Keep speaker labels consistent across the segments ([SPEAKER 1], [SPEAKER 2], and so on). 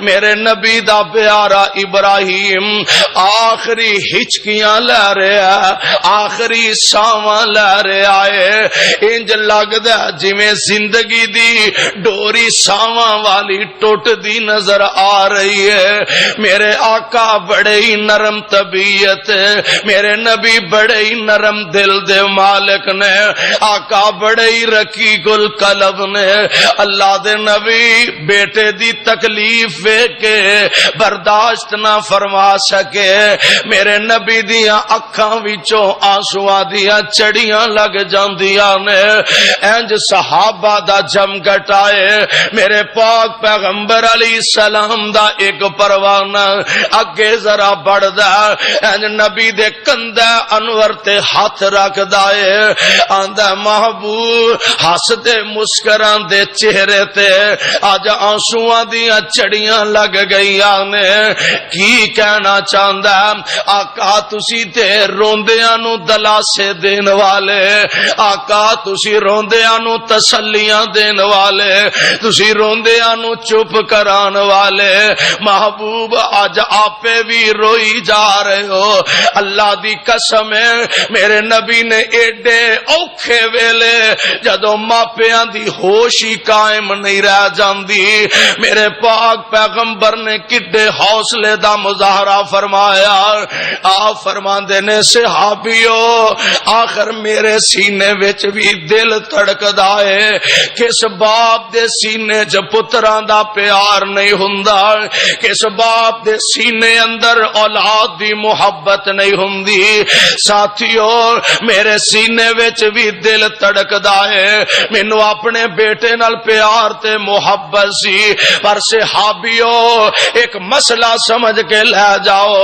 [SPEAKER 1] میرے نبی دا پیارا ابراہیم آخری ہچکیاں لے رہا آخری ساواں لے رہا ہے انج لگدا جویں زندگی دی ڈوری ساواں والی ٹوٹ دی نظر آ رہی ہے میرے آقا بڑے ہی نرم طبیعت میرے نبی بڑے ہی نرم دل دے مالک نے آقا بڑے ہی رقیق القلب نے اللہ دے نبی بیٹے دی تکلیف کے برداشت نہ فرما سکے میرے نبی دیاں اکھاں وچوں آنسواں دیاں چڑیاں لگ جاندیاں نے انج صحابہ دا جم گٹائے میرے پاک پیغمبر علیہ السلام دا ایک پروانہ اگے ذرا بڑھدا انج نبی دے کندھے انور تے ہاتھ رکھدا اے آندا محبوب ہسدے مسکران دے چہرے تے اج آنسواں دیاں چڑیاں لگ گئیاں نے کی کہنا چاہندا آقا تسی تے روندیاں نو دلاسے دین والے آقا تسی روندیاں نو تسلیاں دین والے تسی روندیاں نو چپ کران والے محبوب اج آپے بھی روئی جا رہے ہو اللہ دی قسم ہے میرے نبی نے ایڈے اوکھے ویلے جدوں ماپیاں دی ہوش ہی قائم نہیں رہ جاندی میرے پاک پیغمبر نے کڈے حوصلے دا مظاہرہ فرمایا آپ فرماندے نے صحابیو آخر میرے سینے وچ بھی دل تڑکدا ہے کس باپ دے سینے چ پتراں دا پیار نہیں ہوندا کس باپ دے سینے اندر اولاد دی محبت نہیں ہوندی ساتھیو میرے سینے وچ بھی دل تڑکدا ہے مینوں اپنے بیٹے نال پیار تے محبت سی پر صحابیو ایک مسئلہ سمجھ کے لے جاؤ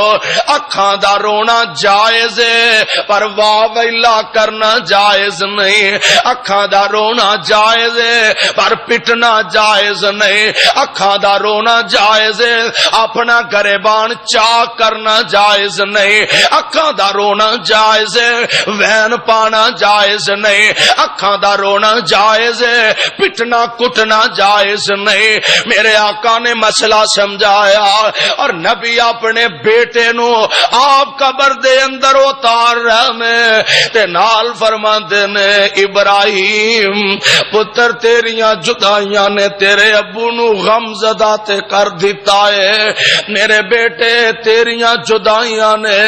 [SPEAKER 1] اکھاں دا رونا جائز ہے پر واہ ویلا کرنا جائز نہیں اکھاں دا رونا جائز ہے پر پٹنا جائز نہیں اکھاں دا رونا جائز ہے اپنا گریبان چاک کرنا جائز نہیں اکھاں دا رونا جائز ہے وین پانا جائز نہیں اکھاں دا رونا جائز ہے پٹنا کٹنا جائز نہیں میرے آقا نے مسئلہ سمجھایا اور نبی اپنے بیٹے نو آپ قبر دے اندر اتار رہے تے نال فرماندے نے ابراہیم پتر تیریاں جدائیاں نے تیرے ابو نو غم زدہ تے کر دیتا ہے میرے بیٹے تیریاں جدائیاں نے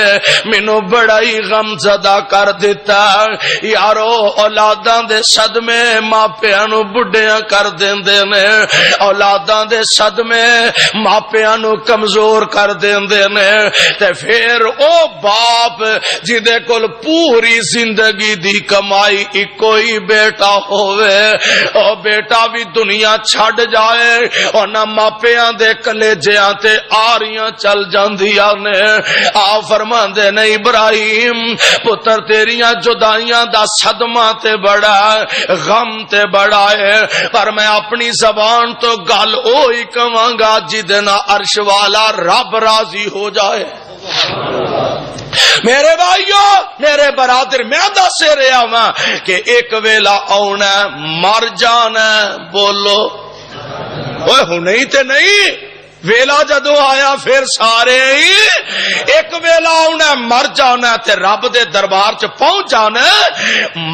[SPEAKER 1] مینوں بڑا ہی غم زدہ کر دیتا یارو اولاداں دے صدمے ماپیاں نو بڈھیاں کر دیندے نے اولاداں دے صدمے ماپیاں نو کمزور کر دیندے نے تے پھر او باپ جدے کول پوری زندگی دی کمائی ایکو ہی بیٹا ہوئے او بیٹا بھی دنیا چھڈ جائے اور نہ ماپیاں دے کلیجیاں تے آریاں چل جاندیاں نے آ فرماندے نے ابراہیم پتر تیریاں جدائیاں دا صدمہ تے بڑا غم تے بڑا ہے پر میں اپنی زبان تو گل اوہی کہاں گا جدنا عرش والا رب راضی ہو جائے میرے بھائیو میرے برادر میں دس رہا ہوں کہ ایک ویلا آنا مر جانا بولو اوے ہنے تے نہیں ویلا جدو آیا پھر سارے ہی ایک ویلا آنا مر جانا تے رب دے دربار چ پہنچ جانا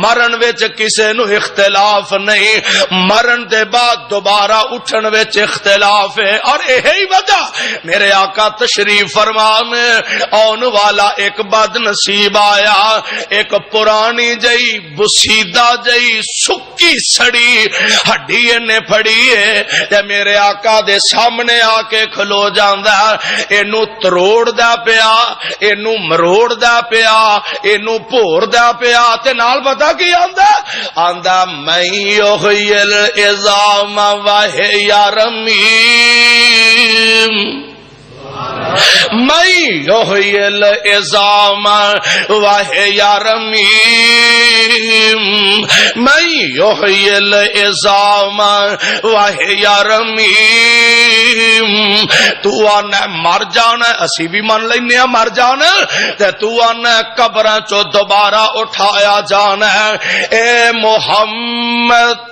[SPEAKER 1] مرن وچ کسے نو اختلاف نہیں مرن دے بعد دوبارہ اٹھن وچ اختلاف ہے اور یہی وجہ میرے آقا تشریف فرمان آن والا ایک بد نصیب آیا ایک پرانی جئی بسیدہ جئی سکی سڑی ہڈی نے پھڑی ہے تے میرے آقا دے سامنے آ کے کھلو جاندا اینو تروڑ دا پیا اینو مروڑ دا پیا اینو بھور دا پیا تے نال پتہ کی آندا میں یحیل العظام وہی رمیم میں یحیل العظام وہی رمیم میں یحیل العظام وہی رمیم تو آنا مر جانا اسی بھی من لینے مر جانا تے تو آنا قبراں چو دوبارہ اٹھایا جانا اے محمد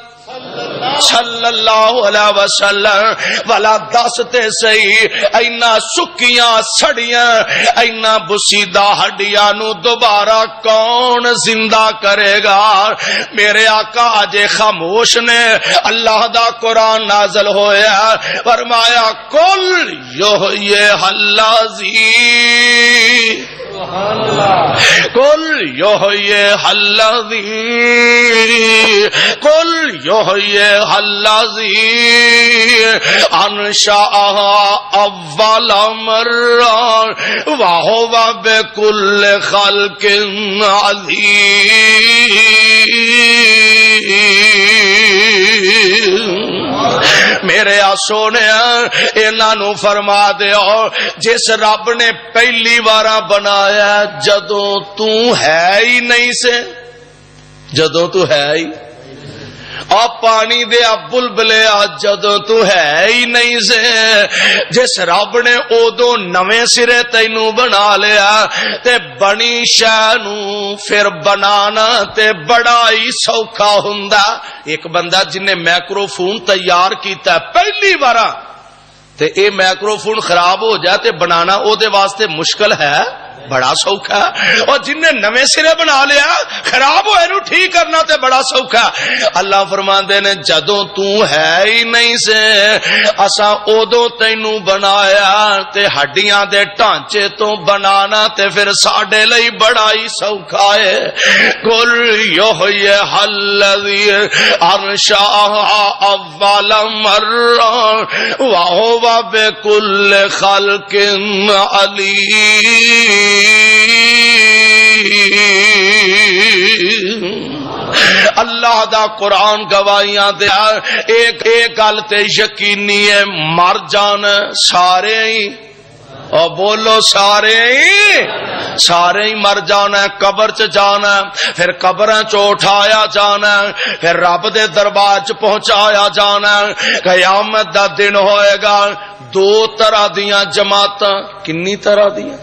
[SPEAKER 1] صلی اللہ علیہ وسلم والا دستے سہی اینا سکیاں سڑیاں اینا بسیدہ ہڈیاں نو دوبارہ کون زندہ کرے گا؟ میرے آقا اج خاموش نے. اللہ دا قرآن نازل ہویا فرمایا کل یحیی الذی کل یحیی الذی کل یحیی الذی انشأها اول مرہ وہو بکل خلق علیم. میرے سونے انہاں نو فرما دیو جس رب نے پہلی بارا بنایا جدوں تو ہے ہی نہیں سے جدوں تو ہے ہی پانی دے بلبلے جدوں تو ہے ہی نہیں سے جس رب نے ادو نویں سرے تینو بنا لیا تے بنی شے نو پھر بنانا تے بڑا ہی سوکھا ہوندا. ایک بندہ جن نے مائکروفون تیار کیتا ہے پہلی بار تے اے مائکروفون خراب ہو جائے تے بنانا او دے واسطے مشکل ہے بڑا سوکھا. اور جن نے نویں سرے بنا لیا خراب ہوئے نو ٹھیک کرنا تے بڑا سوکھا. اللہ فرماندے نے جدوں تو ہے ہی نہیں سے اساں اودوں تینوں بنایا تے ہڈیاں دے ڈھانچے تو بنانا تے پھر ساڈے لئی بڑا ہی سوکھا ہے. قل یحیی الذی انشأها اول مرہ وہو بکل خلق علیم. اللہ دا قرآن گواہیاں دے ایک گل تے یقینی ہے مر جان سارے ہی اور بولو سارے ہی مر جانا ہے قبر چ جانا ہے پھر قبراں چ اٹھایا جانا ہے پھر رب دے دربار چ پہنچایا جانا ہے. قیامت دا دن ہوئے گا دو طرح دیاں جماعتاں. کنی طرح دیاں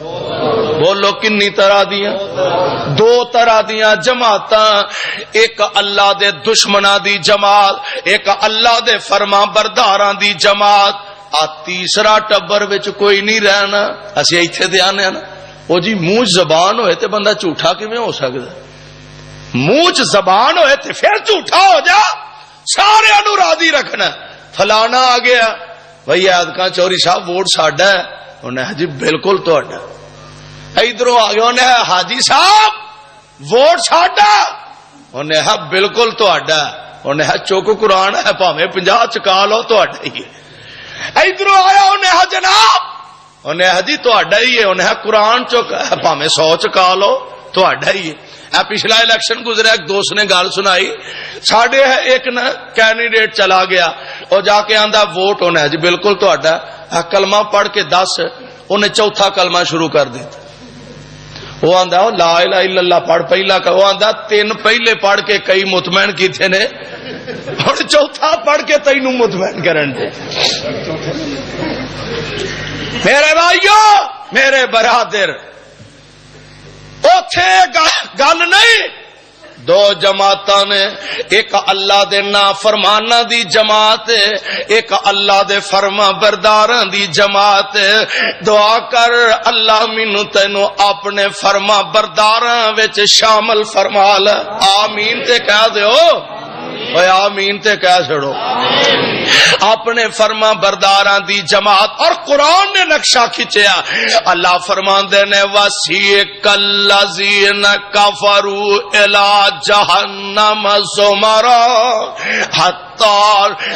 [SPEAKER 1] بولو کنی طرح دیاں دو طرح دیاں جماعتاں. ایک اللہ دے دشمناں دی جماعت ایک اللہ دے فرما برداراں دی جماعت. تیسرا ٹبر وچ کوئی نہیں رہنا. اسی ایتھے تے آنے نا وہ جی منہ زبان ہوئے تے بندہ جھوٹا کیویں ہو سکدا؟ منہ زبان ہوئے تے پھر جھوٹا ہو جا. سارے نو راضی رکھنا. فلانا آ گیا بھائی ایدکاں چوری صاحب ووٹ ساڈا ہے انہیں جی بالکل تہاڈا. ادھروں آ گیا انہیں حاجی صاحب ووٹ ساڈا انہیں بالکل تہاڈا. انہیں چوک قرآن ہے بھاویں 50 چکا لو تہاڈا ہی ہے. ادھروں آیا انہیں جناب انہیں جی تہاڈا ہی ہے. انہیں قرآن چوک بھاویں 100 چکا لو تہاڈا ہی ہے. پچھلا الیکشن گزرا ایک دوست نے گل سنائی ساڈے ایک کینڈیڈیٹ چلا گیا اور جا کے آندا ووٹ انہیں جی بالکل تہاڈا. کلمہ پڑھ کے 10 انہیں چوتھا کلمہ شروع کر دیتا. وہ آندا لا الہ الا اللہ پڑھ پہلا. وہ آندا 3 پہلے پڑھ کے کئی مطمئن کیتے نے اور چوتھا پڑھ کے تینوں مطمئن کرن دے. میرے بھائیو میرے برادر اوتھے گل نہیں دو جماعتاں نے. ایک اللہ دے نافرماناں دی جماعت ایک اللہ دے فرما برداراں دی جماعت. دعا کر اللہ مینوں تینوں اپنے فرما برداراں وچ شامل فرما لے. آمین تے کہہ دیو. اوے آمین تے کہہ چھڑو. اپنے فرما برداراں دی جماعت. اور قرآن نے نقشہ کھچیا. اللہ فرماندے نے وسیق الذین کفروا الی جہنم زمرا حتی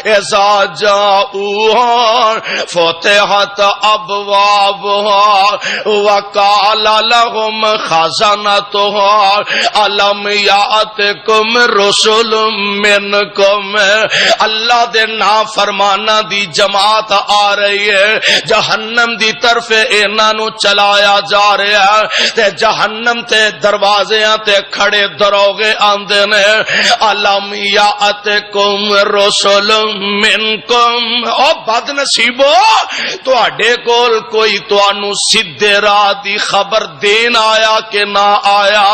[SPEAKER 1] اذا جاؤوها فتحت ابوابها وقال لهم خزنتها الم یاتکم رسل منکم. اللہ دے نافرمانا دی جماعت آ رہی ہے جہنم دی طرف انہاں نو چلایا جا رہا ہے تے جہنم تے دروازیاں تے کھڑے دروغے آندے نے الم یاتکم رسل منکم. او بد نصیبو تواڈے کول کوئی تانوں سیدھے راہ دی خبر دین آیا کہ نہ آیا؟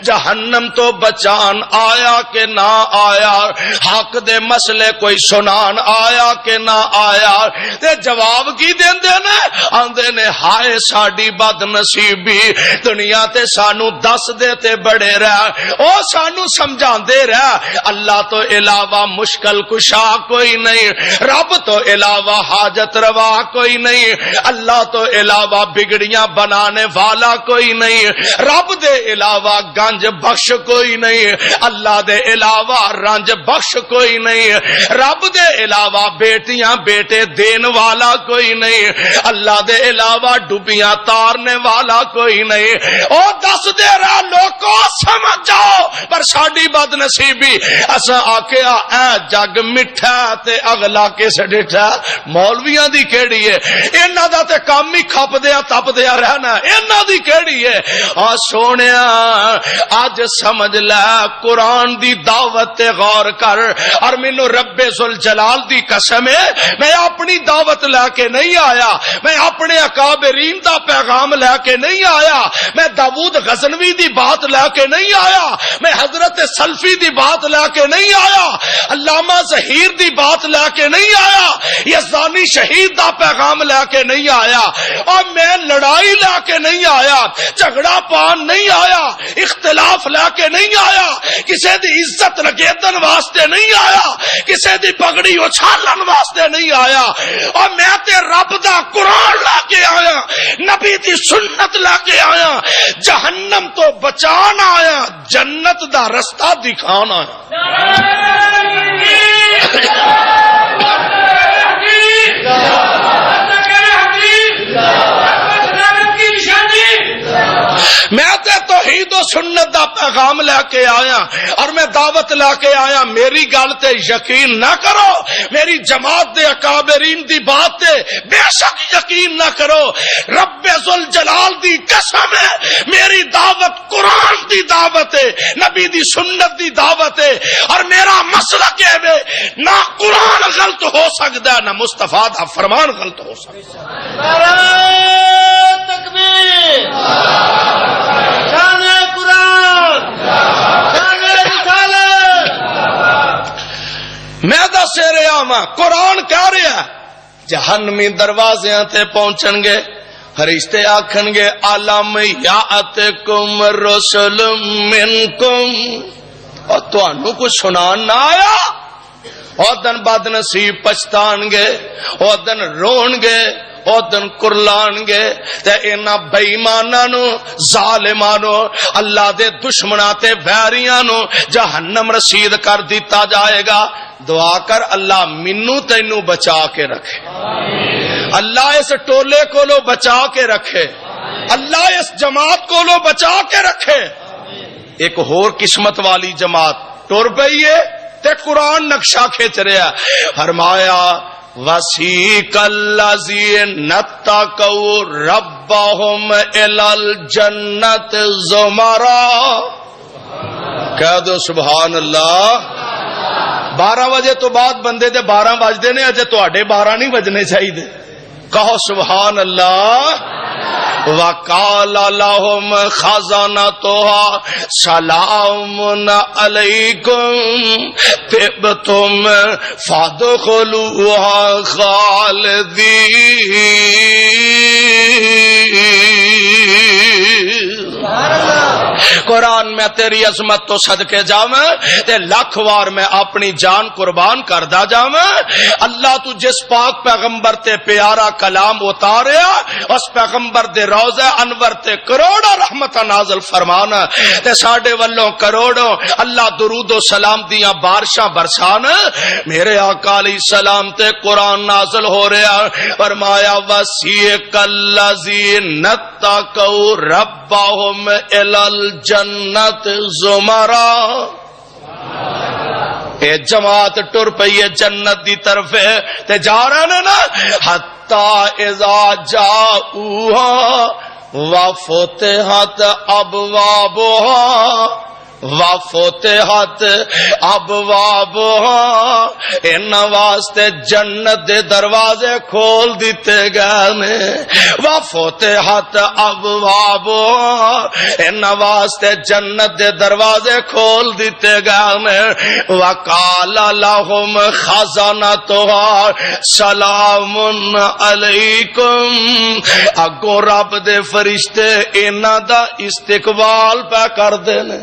[SPEAKER 1] جہنم تو بچان آیا کہ نہ آیا؟ حق دے مسئلے کوئی سنان آیا کہ نہ آیا تے جواب کی دیندے نے آندے نے ہائے ساڈی بد نصیبی دنیا تے سانو دس دے تے بڑے رہ او سانو سمجھاندے رہ اللہ تو علاوہ مشکل کشا کوئی نہیں رب تو علاوہ حاجت روا کوئی نہیں اللہ تو علاوہ بگڑیاں بنانے والا کوئی نہیں رب دے علاوہ گنج بخش کوئی نہیں اللہ دے علاوہ رنج بخش کوئی نہیں رب دے علاوہ بیٹیاں بیٹے دین والا کوئی نہیں اللہ دے علاوہ ڈوبیاں تارنے والا کوئی نہیں او دس دے رہا لوگوں سمجھ جاؤ پر ساڈی بد نصیبی اسا آکھیا اے جگ مٹھا تے اگلا کس ڈٹھا مولویاں دی کیڑی ہے انہاں دا تے کام ہی کھپ دیا تپ دیا رہنا انہاں دی کیڑی ہے آ سونیا اج سمجھ لے قرآن دی دعوت تے غور کر اور مینوں رب ذوالجلال دی قسم ہے میں اپنی دعوت لے کے نہیں آیا میں اپنے اکابرین دا پیغام لے کے نہیں آیا میں داؤد غزنوی دی بات لے کے نہیں آیا میں حضرت سلفی دی بات لے کے نہیں آیا علامہ ظہیر دی بات لے کے نہیں آیا یزدانی شہید دا پیغام لے کے نہیں آیا اور میں لڑائی لے کے نہیں آیا جھگڑا پان نہیں آیا اختلاف لے کے نہیں آیا کسی دی عزت نگیدن واسطے نہیں آیا کسی دی پگڑی اچھالن واسطے نہیں آیا اور میں تے رب دا قرآن لے کے آیا نبی دی سنت لے کے آیا جہنم تو بچان آیا جنت دا رستہ دکھان آیا میں تے توحید و سنت دا پیغام لے کے آیا اور میں دعوت لے کے آیا میری گل تے یقین نہ کرو میری جماعت دے اکابرین دی بات تے بے شک یقین نہ کرو رب ذوالجلال دی قسم ہے میری دعوت قرآن دی دعوت ہے نبی دی سنت دی دعوت ہے اور میرا مسلک ہے نہ قرآن غلط ہو سکتا ہے نہ مصطفیٰ دا فرمان غلط ہو سکتا ہے
[SPEAKER 2] نعرہ تکبیر شان قرآن شان رسالت
[SPEAKER 1] میں دس رہا ہاں قرآن کہہ رہا جہنمی دروازیاں تے پہنچن گے فرشتے آکھن گے علم یاتکم رسل منکم اور تانوں کچھ سنان نہ آیا او دن بد نصیب پچھتان گے او دن رون گے او دن کرلان گے تے اینا بے ایماناں نو ظالماں نو اللہ دے دشمناں تے ویریاں نو جہنم رسید کر دیتا جائے گا دعا کر اللہ منو تینو بچا کے رکھے اللہ اس ٹولے کو لو بچا کے رکھے اللہ اس جماعت کو لو بچا کے رکھے ایک اور قسمت والی جماعت ٹر پئی ہے تے قرآن نقشہ کھینچ رہا فرمایا وسیق الذین اتقوا ربهم الی الجنت زمرا کہہ دو سبحان اللہ 12 بجے تو بعد بندے دے 12 بجدے نے اجے تواڈے 12 نہیں بجنے چاہیے کہو سبحان اللہ وقال لهم خزنتها سلام علیکم طبتم فادخلوها خالدین قرآن میں تیری عظمت تو صدقے جاواں تے لاکھ وار میں اپنی جان قربان کردا جاواں اللہ تو جس پاک پیغمبر تے پیارا کلام اتاریا اس پیغمبر دے روضہ انور تے کروڑا رحمت نازل فرمانا تے ساڈے والوں کروڑوں اللہ درود و سلام دیاں بارشاں برسان میرے آقا علیہ السلام تے قرآن نازل ہو رہا فرمایا وسیق الذین اتقوا ربهم الی الجنت زمرا اے جماعت ٹر پئی ہے جنت دی طرف تے جا رہے نے نا حتی اذا جاؤہا وفتحت ابوابها وفتحت ابوابھا ان واسطے جنت دے دروازے کھول دیتے گئے نے وفتحت ابوابھا ان واسطے جنت دے دروازے کھول دیتے گئے نے وقال لهم خزانتها سلام علیکم اگوں رب دے فرشتے انہاں دا استقبال پہ کر دے نے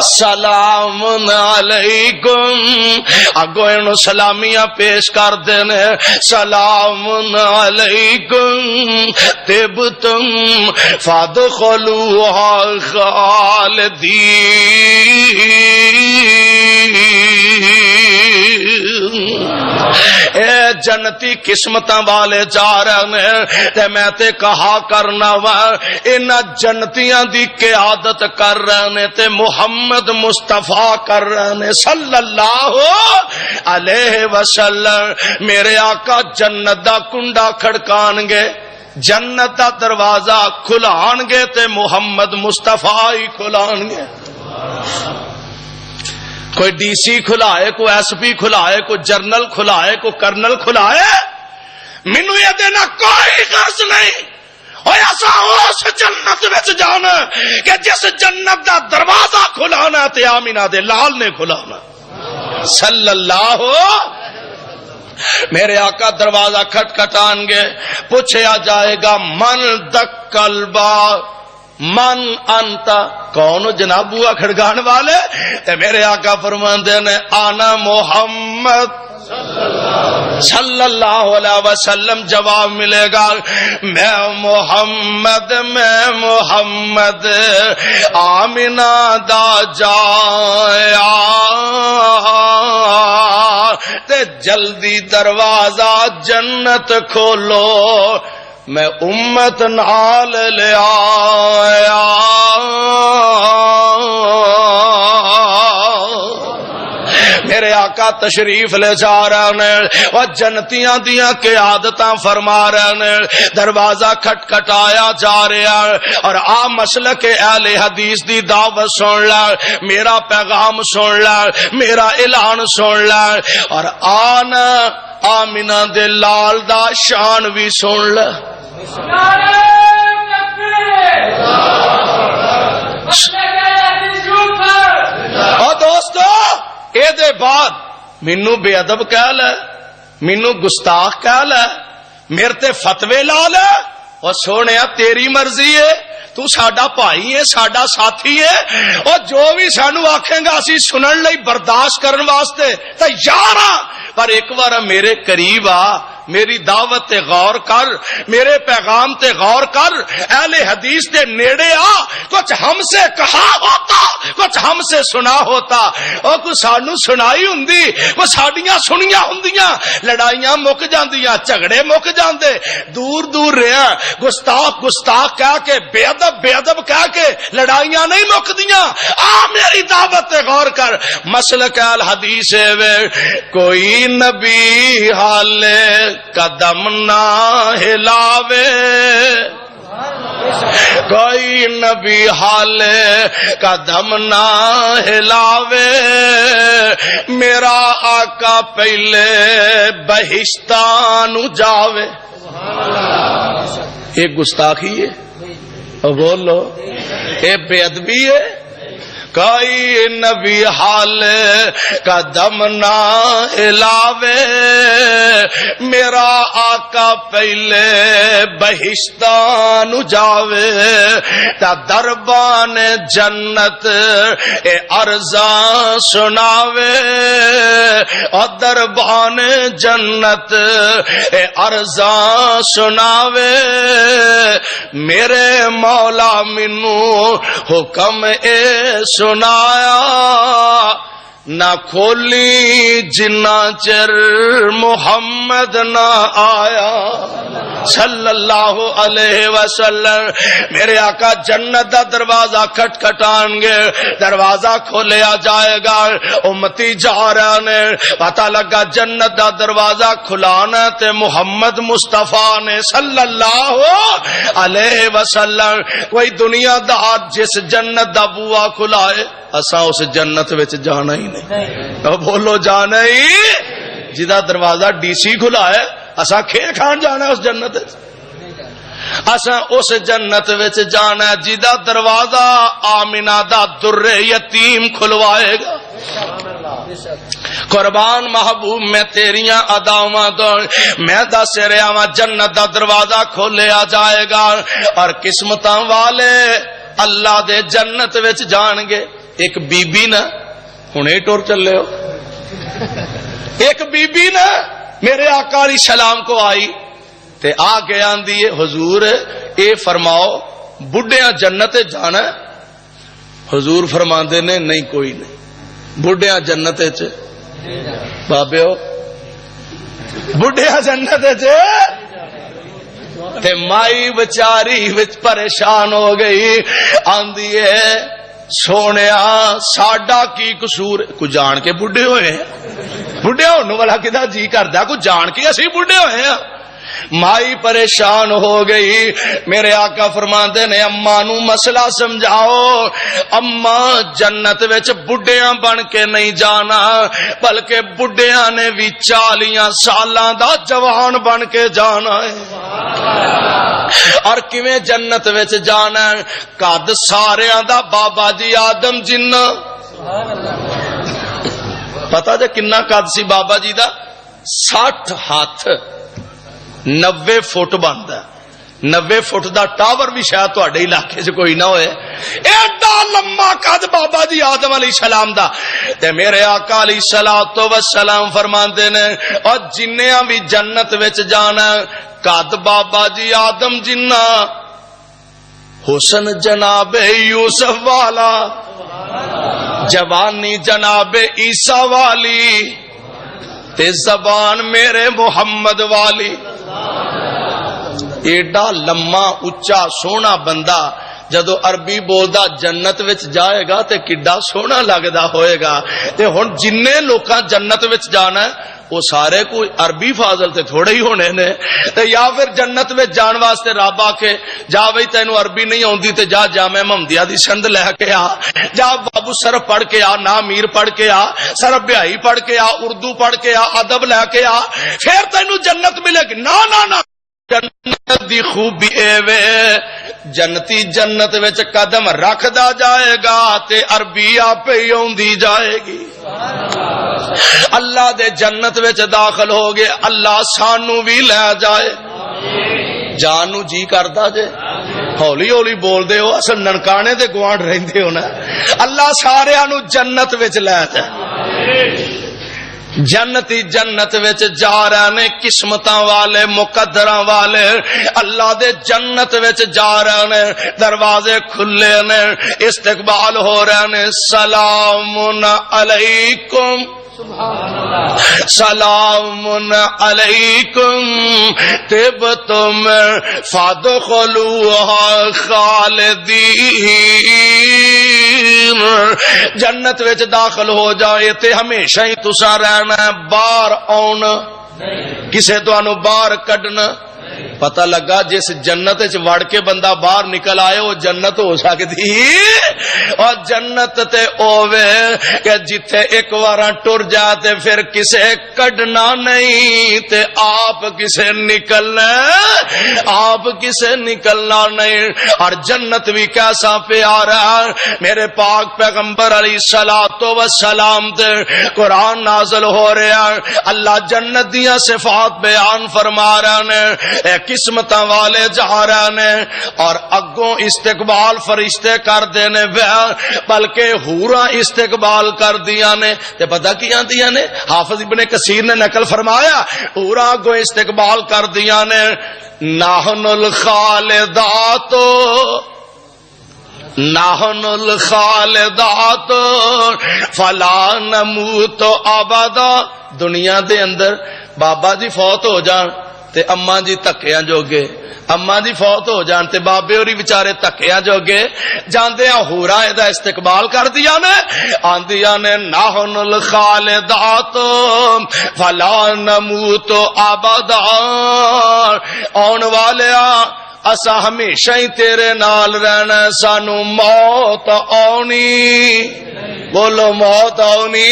[SPEAKER 1] سلام علیکم اگو انہوں سلامیاں پیش کر دینے سلام علیکم تبتم فادخلوها خالدین اے جنتی قسمتاں والے جا رہے ہیں تے میں تے کہا کرنا وا انہاں جنتیاں دی قیادت کر رہے ہیں تے محمد مصطفیٰ کر رہے ہیں صلی اللہ علیہ وسلم میرے آقا جنت دا کنڈا کھڑکان گے جنت دا دروازہ کھلان گے تے محمد مصطفیٰ ہی کھلان گے کوئی ڈی سی کھلائے کوئی ایس پی کھلائے کوئی جرنل کھلائے کوئی کرنل کھلائے مینوں یہ دینا کوئی غرض نہیں ایسا اس جنت وچ جانا کہ جس جنت دا دروازہ کھلانا تے آمینہ دے لال نے کھلانا صلی اللہ میرے آقا دروازہ کھٹکھٹان گے پوچھا جائے گا من دکل باب من انتا کون جناب بوا کھڑکان والے تے میرے آقا فرماندے نے آنا محمد صلی اللہ علیہ وسلم جواب ملے گا میں محمد آمینہ دا جایا تے جلدی دروازہ جنت کھولو میں امت نال لے آیا میرے آقا تشریف لے جا رہے ہیں اور جنتیاں دیاں قیادتاں فرما رہے ہیں دروازہ کھٹکھٹایا جا رہا ہے اور آ مسلک اہل حدیث دی دعوت سن لے میرا پیغام سن لے میرا اعلان سن لے اور آنا آمینہ دے لال دا شان بھی سن لے اور دوستو اے دے بعد مینو بے ادب کہہ لے مینو گستاخ کہہ لے میرے تے فتوے لا لے اور سونیا تیری مرضی ہے تو ساڈا بھائی ہے ساڈا ساتھی ہے اور جو بھی سانو آکھیں گا اسی سنن لئی برداشت کرن واسطے تیار ہاں پر ایک بار میرے قریب آ میری دعوت تے غور کر میرے پیغام تے غور کر اہل حدیث تے نیڑے آ کچھ ہم سے کہا ہوتا کچھ ہم سے سنا ہوتا اور کچھ سانو سنائی ہوندی وہ ساڈیاں سنیاں ہوندیاں لڑائیاں مک جاندیاں جھگڑے مک جاندے دور دور رہیا گستاخ کہہ کے بے ادب کہہ کے لڑائیاں نہیں مکدیاں آ میری دعوت تے غور کر مسلک اہل حدیث ہے کوئی نبی حالے قدم نہ ہلاوے کوئی نبی حالے قدم نہ ہلاوے میرا آقا پہلے بہشتان جاوے ایک گستاخی ہے بولو اے بے ادبی ہے کوئی نبی حال قدم نہ ہلاوے میرا آقا پہلے بہشتان جاوے تا دربان جنت اے عرضاں سناوے اور دربان جنت اے عرضاں سناوے میرے مولا منو حکم اے سنایا نہ کھولی جنا چر محمد نہ آیا صلی اللہ علیہ وسلم. میرے آقا جنت دا دروازہ کھٹکھٹان گے, دروازہ کھولیا جائے گا, امتی جا رہے نے, پتہ لگا جنت دا دروازہ کھلانا تے محمد مصطفیٰ نے صلی اللہ علیہ وسلم. کوئی دنیا دار جس جنت دا بوا کھلائے اساں اس جنت وچ جانا ہی نہیں. بولو جانا ہی, جدا دروازہ ڈی سی کھلا ہے اساں کھیر کھان جانا ہے اس جنت وچ, اساں اس جنت وچ جانا ہے جدا دروازہ آمنہ دا در یتیم کھلوائے گا. قربان محبوب میں تیریاں اداواں تو میں دس رہا ہاں جنت دا دروازہ کھولیا جائے گا اور قسمتاں والے اللہ دے جنت وچ جان گے. ایک بی بی نا ہنے ٹور چلے ہو, ایک بی بی نا میرے آقا علیہ السلام کو آئی تے آ کے آندی ہے حضور اے فرماؤ بڈھیاں جنت جانا ہے. حضور فرماندے نے نہیں کوئی نہیں, بڈھیاں جنت چ بابے ہو بڈھیاں جنت چ. تے مائی بچاری وچ پریشان ہو گئی, آندی ہے سونیا ساڈا کی قصور, کو جان کے بڈھے ہوئے ہیں, بڈھے ہونے والا کدا جی کردا کو جان کے اسی بڈھے ہوئے ہیں. مائی پریشان ہو گئی. میرے آقا فرماندے نے اماں نو مسئلہ سمجھاؤ, اماں جنت وچ بڈھیاں بن کے نہیں جانا بلکہ بڈھیاں نے بھی 40 سالاں دا جوان بن کے جانا ہے. اور کیویں جنت وچ جانا ہے؟ قد ساریاں دا بابا جی آدم جنہ, پتہ جے کنا قد سی بابا جی دا؟ 60 ہاتھ 90 فٹ بنتا. 90 فٹ دا ٹاور بھی شاید تواڈے علاقے چ کوئی نہ ہوئے, ایڈا لمبا قد بابا جی آدم علیہ السلام دا. تے میرے آقا علیہ الصلوۃ والسلام فرماندے نے اور جنیاں بھی جنت وچ جانا قد بابا جی آدم جنہ, حسن جناب یوسف والا, جوانی جناب عیسیٰ والی, تے زبان میرے محمد والی. ایڈا لما اچا سونا بندہ جدو عربی بولدا جنت وچ جائے گا تے کڈا سونا لگدا ہوئے گا. تے ہن جننے لوکاں جنت وچ جانا ہے وہ سارے کوئی عربی فاضل تے تھوڑے ہی ہونے نے, تے یا پھر جنت وچ جان واسطے رب آکھے جا بھئی تینوں عربی نہیں آندی تے جا جامع محمدیہ دی سند لے کے آ, جا بابو صرف پڑھ کے آ, نا میر پڑھ کے آ, صرف بیائی پڑھ کے آ, اردو پڑھ کے آ, ادب لے کے آ, پھر تینوں جنت ملے گی. نا نا نا, جنت دی خوبی اے وے جنتی جنت وچ قدم رکھدا جائے گا تے عربی آپے ہی اوندی جائے گی. اللہ دے جنت وچ داخل ہو گئے, اللہ سانو بھی لے جائے. جانو جی کردا جے ہولی ہولی بول دے ہو, اصل ننکانے دے گوانڈ رہندے ہو نا. اللہ سارے نو جنت وچ لے جائے. جنتی جنت وچ جا رہے نے قسمتاں والے مقدراں والے, اللہ دے جنت وچ جا رہے نے, دروازے کھلے نے, استقبال ہو رہے نے. سلام علیکم سلام علیکم طبتم فادخلوها خالدین. جنت وچ داخل ہو جائے تے ہمیشہ ہی تساں رہنا ہے, باہر آنا کسے تانوں باہر کڈنا. پتہ لگا جس جنت وچ وڑ کے بندہ باہر نکل آئے وہ جنت ہو سکتی, اور جنت تے اوے کہ جتھے ایک واراں ٹر جا تے پھر کسے کڈنا نہیں تے آپ کسے نکلنا نہیں. اور جنت بھی کیسا پیارا, میرے پاک پیغمبر علیہ الصلوۃ والسلام تے قرآن نازل ہو رہا, اللہ جنت دیاں صفات بیان فرما رہے نے, قسمتاں والے جا رہے نے, اور اگوں استقبال فرشتے کر دینے, بلکہ حوراں استقبال کر دیا نے. تے پتہ کی آندیاں نے, حافظ ابن کثیر نے نقل فرمایا, حوراں اگوں استقبال کر دیا نے. نحن الخالدات نحن الخالدات فلا نموت ابدا. دنیا دے اندر بابا جی فوت ہو جان تے اما جی تکیاں جوگے اما جی فوت ہو جان تے بابے ہوری بیچارے تکیاں جوگے جاندیاں ہوراں دا استقبال کر دیا نے آندیاں نے نحن الخالدات فلا نموت ابدا آن والیا اسا ہمیشہ ہی تیرے نال رہنا سانو موت آنی بولو موت آنی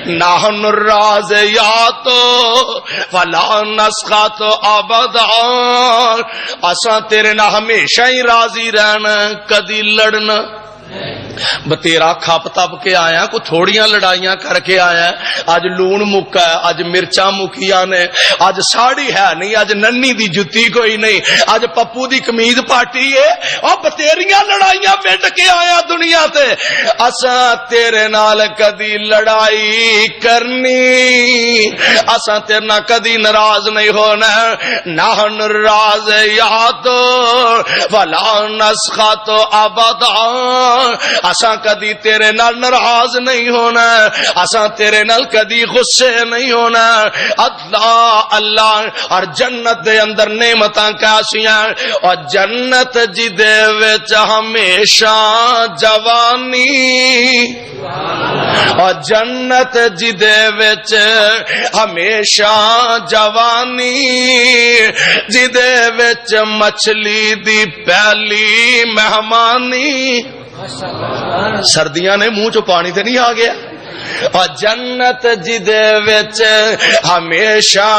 [SPEAKER 1] نحن الرازیات فلا نسخط ابدا اسا تیرے نال ہمیشہ ہی راضی رہنا کدی لڑنا بتیرا کھپ تپ کے آیا کو تھوڑیاں لڑائیاں کر کے آیا اج لون مکا ہے اج مرچاں مکیاں نے اج ساڑی ہے نہیں اج ننی دی جتی کوئی نہیں اج پپو دی قمیض پاٹی ہے اور بتیریاں لڑائیاں پٹ کے آیا دنیا تے اساں تیرے نال کدی لڑائی کرنی اساں تیرے نال کدی ناراض نہیں ہونا نحن الرازیات ولا نسخط ابدا اساں کدی تیرے نال ناراض نہیں ہونا اساں تیرے نال کدی غصے نہیں ہونا اللہ اللہ اور جنت دے اندر نعمتاں کیسیاں اور جنت جی دے وچ ہمیشہ جوانی اور جنت جی دے وچ ہمیشہ جوانی جی دے وچ مچھلی دی پہلی مہمانی سردیاں نے منہ چو پانی تے نہیں آ گیا اور جنت جی دے وچ ہمیشہ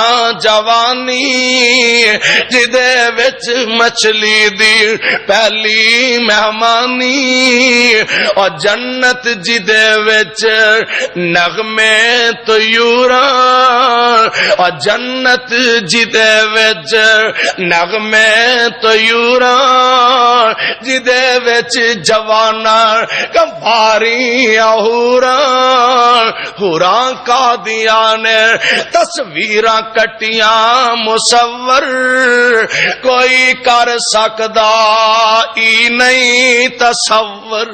[SPEAKER 1] جوانی جی دے وچ مچھلی دی پہلی مہمانی اور جنت جی دے وچ نغمے طیوراں اور جنت جی دے وچ نغمے طیوراں جی دے وچ جوانا کمباری ہوراں ہوراں کا دیا نے تصویراں کٹیاں مصور کوئی کر سکدا ہی نہیں تصور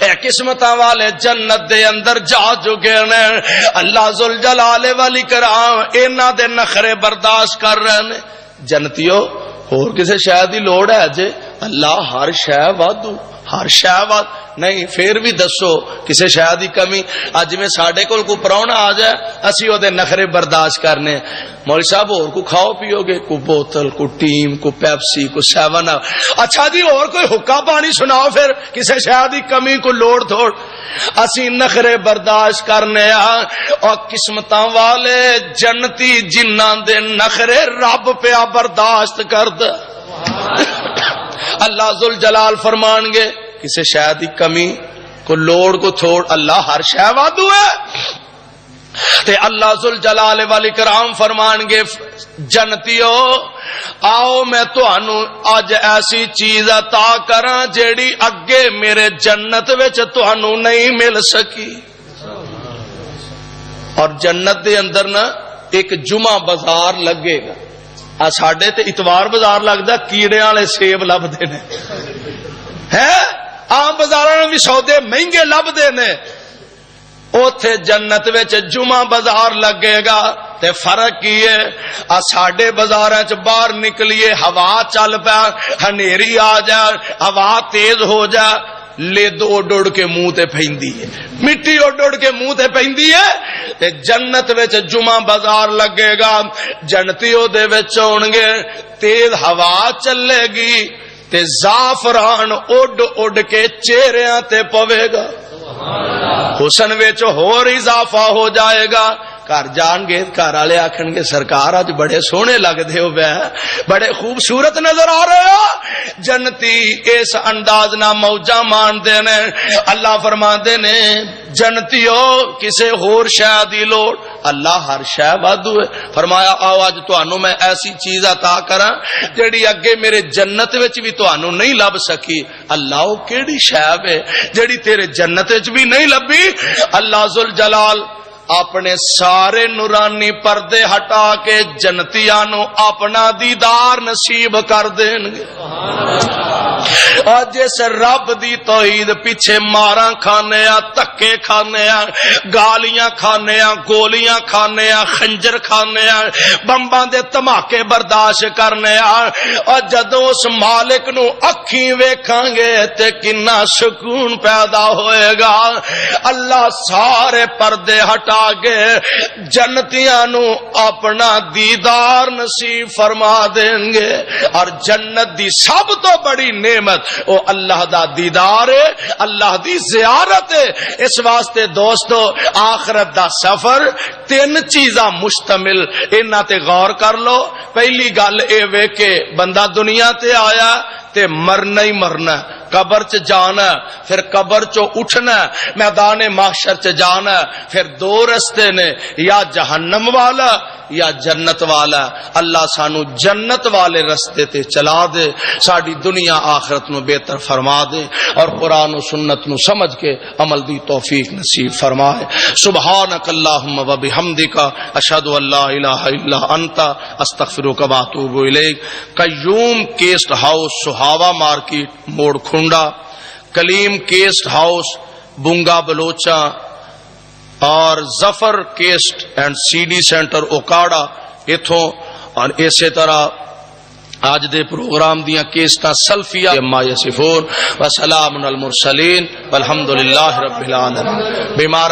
[SPEAKER 1] اے قسمتاں والے جنت دے اندر جا چکے نے اللہ ذوالجلال والاکرام انہاں دے نخرے برداشت کر رہے نے جنتیو اور کسے شے دی لوڑ ہے جے اللہ ہر شے وادو ہر شے واد نہیں پھر بھی دسو کسے شے دی کمی اج میں ساڈے کول کو پراؤنا آ جائے اسی او دے نخرے برداشت کرنے مولوی صاحب اور کو کھاؤ پیو گے کو بوتل کو ٹیم کو پیپسی کو 7 اچھا جی اور کوئی حکا پانی سناؤ پھر کسے شے دی کمی کو لوڑ تھوڑ اسی نخرے برداشت کرنے اور قسمتاں والے جنتی جنہاں دے نخرے رب پیا برداشت کرد اللہ ذوالجلال فرمان گے کسی شے دی کمی کو لوڑ کو تھوڑ اللہ ہر شے وادو ہے تے اللہ ذوالجلال والاکرام فرمان گے جنتیو آؤ میں تانوں اج ایسی چیز عطا کراں جیڑی اگے میرے جنت وچ تانوں نہیں مل سکی اور جنت دے اندر نا ایک جمعہ بازار لگے گا ساڈے تے اتوار بازار لگدا کیڑیاں والے سیب لبدے نے ہے عام بازاراں بھی سودے مہنگے لبدے نے اوتھے جنت وچ جمعہ بازار لگے گا تے فرق کی ہے ساڈے بازاراں چ باہر نکلیے ہوا چل پیا ہنیری آ جا ہوا تیز ہو جا لید اڈ اڈ کے منہ تے پیندی ہے مٹی اڈ اڈ کے منہ تے پیندی ہے تے جنت وچ جمعہ بازار لگے گا جنتی او دے وچ ہون گے تیز ہوا چلے گی تے زعفران اڈ اڈ کے چہریاں تے پوے گا حسن وچ ہور اضافہ ہو جائے گا گھر جان گے گھر والے آکھن گے سرکار اج بڑے سونے لگدے ہو بے بڑے خوبصورت نظر آ رہے ہو جنتی اس انداز نہ موجاں مان دے نے اللہ فرماندے نے جنتیو کسے ہور شے دی لوڑ اللہ ہر شے وادو ہے فرمایا آؤ اج تانوں میں ایسی چیز عطا کراں جیڑی اگے میرے جنت وچ بھی تانوں نہیں لب سکی اللہ او کیڑی شے ہے جیڑی تیرے جنت وچ بھی نہیں لبی اللہ ذوالجلال اپنے سارے نورانی پردے ہٹا کے جنتیاں نو اپنا دیدار نصیب کر دین گے اور جس رب دی توحید پیچھے ماراں کھانے آ، دھکے کھانے آ، گالیاں کھانے آ، گولیاں کھانے آ، خنجر کھانے آ، بمباں دے دھماکے برداشت کرنے آ، اور جدوں اس مالک نو اکھیں ویکھاں گے تے کنا سکون پیدا ہوئے گا۔ اللہ سارے پردے ہٹا کے جنتیاں نو اپنا دیدار نصیب فرما دیں گے، اور جنت دی سب تو بڑی نعمت او اللہ دا دیدار ہے، اللہ دی زیارت ہے۔ اس واسطے دوستو آخرت دا سفر تین چیزاں مشتمل، انہاں تے غور کر لو۔ پہلی گل اے وے کہ بندہ دنیا تے آیا تے مرنا ہی مرنا، قبر چ جانا، پھر قبر چو اٹھنا، میدان محشر چ جانا، پھر دو رستے نے، یا جہنم والا یا جنت والا۔ اللہ سانو جنت والے رستے تے چلا دے، ساڈی دنیا آخرت نو بہتر فرما دے، اور قرآن و سنت نو سمجھ کے عمل دی توفیق نصیب فرمائے۔ سبحانک اللہم و بحمدک، اشہد ان لا الہ الا انت، استغفرک و اتوب الیک۔ Qayyum cassette house Sahawa market موڑ کھنڈا، کلیم کیسٹ ہاؤس بنگا بلوچاں، اور Zafar cassette and C D centre Okara اتھوں، اور اسی طرح آج دے پروگرام دیاں کیسٹاں سلفیہ ما یصفون، وسلام علی المرسلین والحمدللہ رب العالمین۔ بیمار